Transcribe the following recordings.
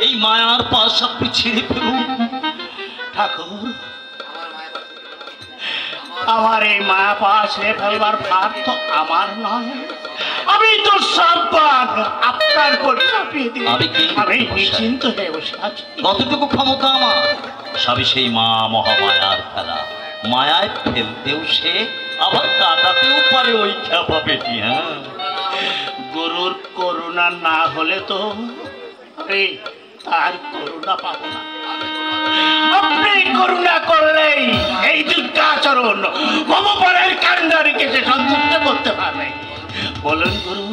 এই মায়ার পাশ আপনি ছিঁড়ে ফেলুন। ঠাকুর, আমার এই মায়া পাশ ছেড়ে ফেলবার ভার তো আমার নয়, আমি তো সম্পাদ আপনার করে চাপিয়ে দিই। আমি নিশ্চিন্ত হয়ে বসে আছি। কতটুকু ক্ষমতা আমার, সবই সেই মা মহামায়ার খেলা। মায়ায় ফেলতেও সে, আবার কাটাতেও পারে ওই খ্যাপা পেটি। হ্যাঁ, গুরুর করুণা না হলে তো আমি তার করুণা পাবো না। আপনি করুণা করলেই এই দুর্গাচরণ ভবপাড়ের কান্ডারিকে সে সন্তুষ্ট করতে পারবে। বলুন গুরু,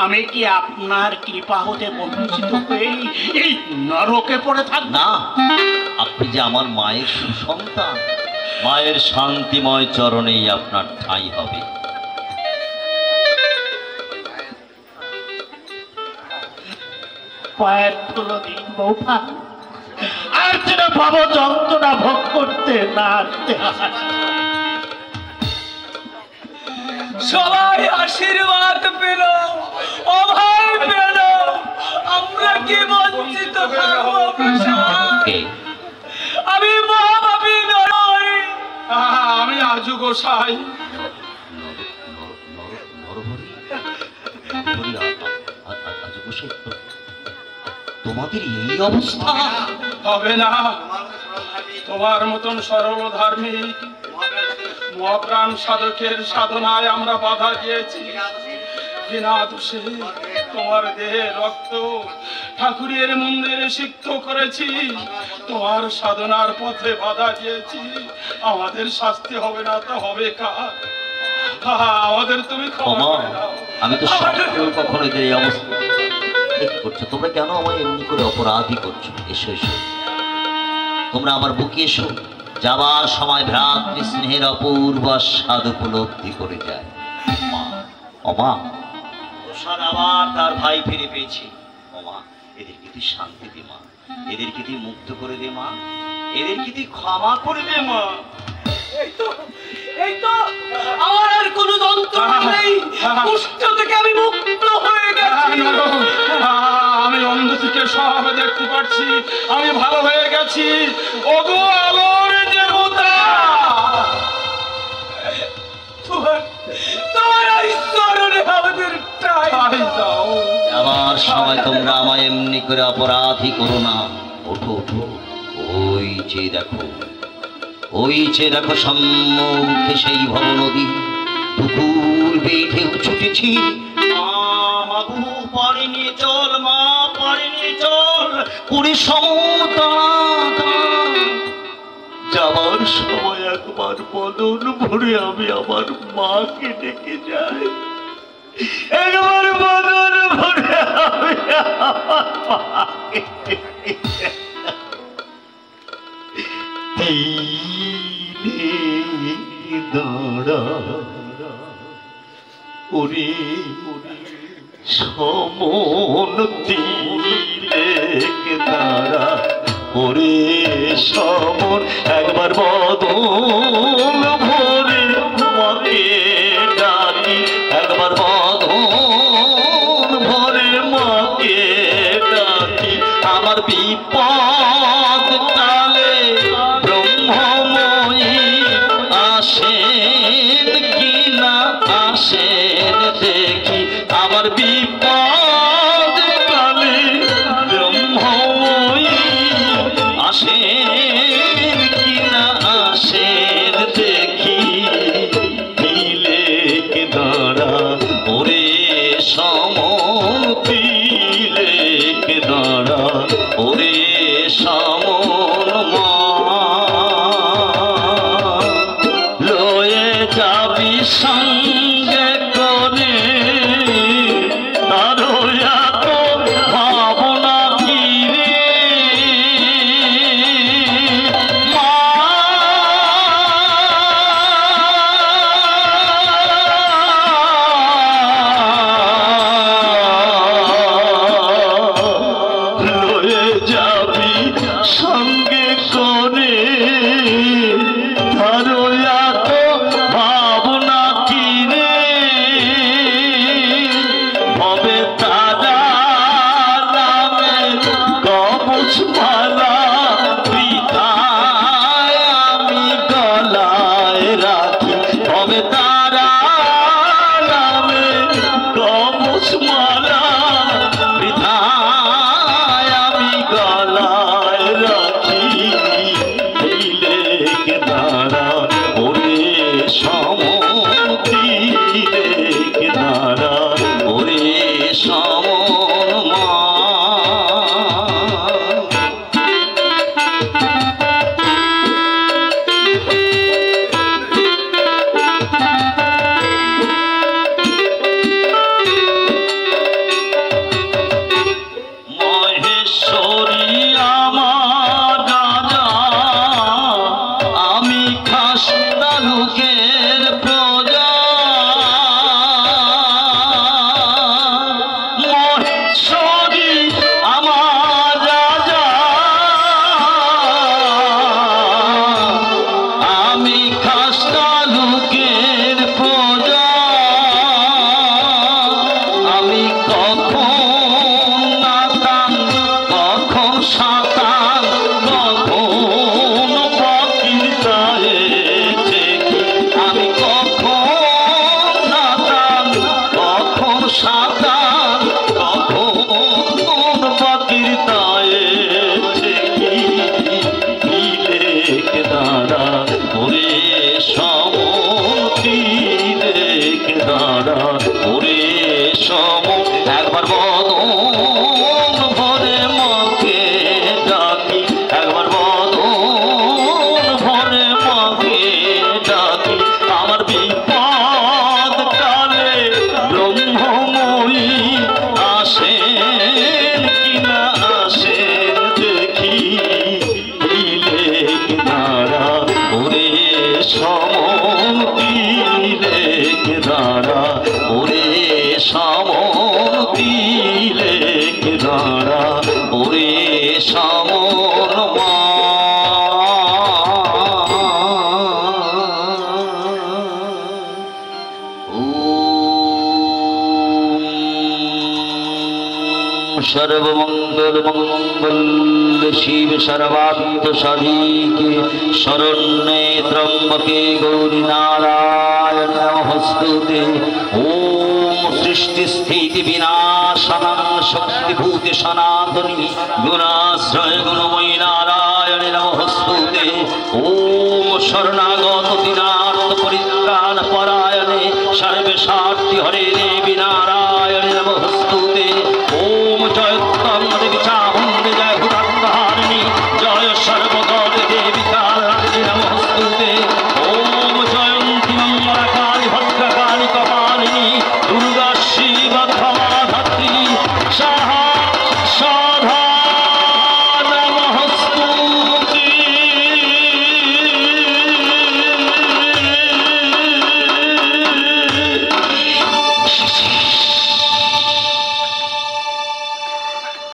আমি কি আপনার কৃপা হতে বঞ্চিত হয়ে এই নরকে পড়ে থাক না? আপনি যে আমার মায়ের সুসন্তান, মায়ের শান্তিময় চরণেই আপনার ঠাঁই হবে। পায়ের ধুলো দিন বৌঠা, আর যেন ভব যন্ত্রণা ভোগ করতে না আসতে। সবাই আশীর্বাদ পেল, অভয় পেল, আমরা কি বঞ্চিত থাকবো? আমি মহাভাবী নই, আমি আজু গোসাই। তোমাদের এই অবস্থা হবে না। তোমার মতন সরল ধার্মিক মহাপ্রাণ সাধকের সাধনায় আমরা বাধা দিয়েছি। বিনা দোষে তোমার দেহে রক্ত ঠাকুরের মন্দিরে সিক্ত করেছি, তোমার সাধনার পথে বাধা দিয়েছি। আমাদের শাস্তি হবে না তো হবে কার? আমাদের তুমি ক্ষমা করে দাও। আমি তো কখনো এই অবস্থা করছো, তোমরা কেন আমায় এমনি করে অপরাধী করছো? এসো এসো, তোমরা আমার বুকে এসো। যাবার সময় ভ্রাতৃ স্নেহের অপূর্ব স্বাদ উপলব্ধি করে যায়। অমা, প্রসাদ আবার তার ভাই ফিরে পেয়েছে। অমা, এদেরকে তুই শান্তি দে মা, এদেরকে তুই মুক্ত করে দে মা, এদেরকে তুই ক্ষমা করে দে মা। এই তো আমার আর কোনো যন্ত্রণা নেই, কুষ্ঠ থেকে আমি মুক্ত হয়ে গেছি। আমি অন্ধ থেকে সব দেখতে পাচ্ছি, আমি ভালো হয়ে গেছি। ওগো আলোর দেবতা, আমার সময় তোমরা আমায় এমনি করে অপরাধী করো না। ওঠো ওঠো, ওই যে দেখো, ওই যে দেখো সম্মুখে সেই ভব নদী, পুকুর বেঁধে ছুটেছি। পাড়ি নিয়ে চল মা, পাড়ি নিয়ে চল, পুরী সমতা। যাবার সময় একবার বদন ভরে আমি আমার মাকে ডেকে যাই, একবার বদন ভরে আমি আমার মাকে ডেকে যাই। দাঁড়া ওরে সমন দিলে দাঁড়া ওরে সমন, একবার বদন ভরে মাকে ডাকি, একবার বদন ভরে মাকে ডাকি। আমার বিপদ কালে ব্রহ্মময়ী আসেন কি না আসেন দেখি। আমার বিপদ কালে ব্রহ্মময়ী আসেন কি না আসেন দেখি। দিলে কে দাঁড়া ওরে সমন, দিলে কে দাঁড়া ওরে সমন। মা লয়ে যাবি সঙ্গে করে, তারো এত ভাবনা কি রে মা। লয়ে যাবি সঙ্গে করে, তারো এত ভাবনা কি রে দাঁড়া ওরে সম একবার বদন ভরে মাকে ডাকি একবার বদন ভরে মাকে ডাকি আমার বিপদ কালে ব্রহ্মময়ী আসেন কিনা আসেন দেখি দিলে দাঁড়া ওরে সমন দিলে দাঁড়া ওরে সমন দিলে দাঁড়া ওরে সমন মা सर्वमंगल मंगल शिव सर्वार्थ साधिके शरण्ये त्र्यंबके गौरी नारायण नमोस्तुते ओम सृष्टि स्थिति विनाशनं शक्तिभूते सनातनी गुणाश्रय गुणमयी नारायण नमोस्तुते ओम शरणागत दीनार्थ परित्राण परायणे सर्वे सार्थी हरे देवी नारायण नमोस्तुते ओम जय देवी चामुंडे जय हुतात्महारिणी जय सर्वगत देवी काली नमोस्तुते ओम जयंती मंगला काली भद्रकाली कपालिनी दुर्गा शिव धत्री साहा साधा नमोस्तुते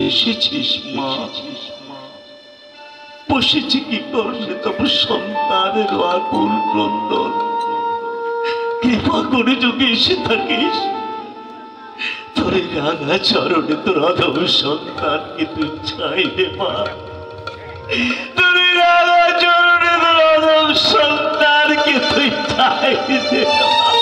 এসেছিস মা বসেছি কি করলে তোমার সন্তানের আকুল ক্রন্দন কৃপা করে যদি এসে থাকিস তোর রাঙা চরণে তোর অধম সন্তানকে তুই চাই দে মা তোর রাঙা চরণে তোর অধম সন্তানকে তুই চাই দে মা